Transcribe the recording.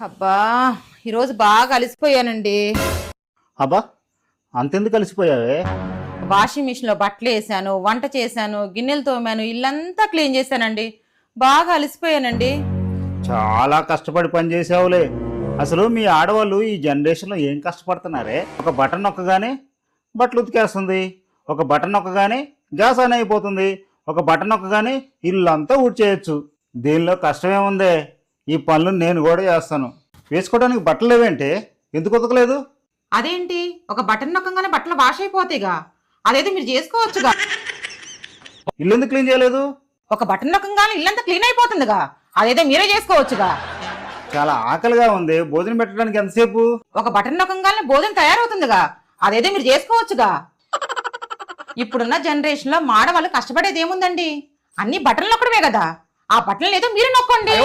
అబ్బా ఈరోజు బాగా అలసిపోయానండి. అబ్బా అంతెందుకు కలిసిపోయావే? వాషింగ్ మిషన్ లో బట్టలు వేసాను, వంట చేశాను, గిన్నెలు తోమాను, ఇల్లంతా క్లీన్ చేశానండి. బాగా అలసిపోయానండి. చాలా కష్టపడి పని చేసావులే. అసలు మీ ఆడవాళ్ళు ఈ జనరేషన్లో ఏం కష్టపడుతున్నారే? ఒక బటన్ నొక్కగానే బట్టలు ఉతికేస్తుంది, ఒక బటన్ నొక్కగానే గ్యాస్ ఆన్ అయిపోతుంది, ఒక బటన్ నొక్కగానే ఇల్లంతా ఊడ్చేయచ్చు. దీనిలో కష్టమేముందే? ఈ పనులు నేను కూడా చేస్తాను. వేసుకోవడానికి బట్టలు లేవేంటే? ఎందుకు ఉతకలేదు? అదేంటి, ఒక బటన్ నొక్కగానే బట్టలు వాష్ అయిపోతాయిగా, అదేదో మీరు చేసుకోవచ్చుగా. ఇల్లు ఎందుకు క్లీన్ చేయలేదు? ఒక బటన్ నొక్కగానే ఇల్లంతా క్లీన్ అయిపోతుందిగా, అదేదో మీరే చేసుకోవచ్చుగా. చాలా ఆకలిగా ఉంది, భోజనం పెట్టడానికి ఎంతసేపు? ఒక బటన్ నొక్కగానే భోజనం తయారవుతుందిగా, అదేదో మీరు చేసుకోవచ్చుగా. ఇప్పుడున్న జనరేషన్ లో మాడవాళ్ళు కష్టపడేది ఏముందండి? అన్ని బటన్లు నొక్కడమే కదా. ఆ బటన్లు ఏదో మీరు నొక్కండి.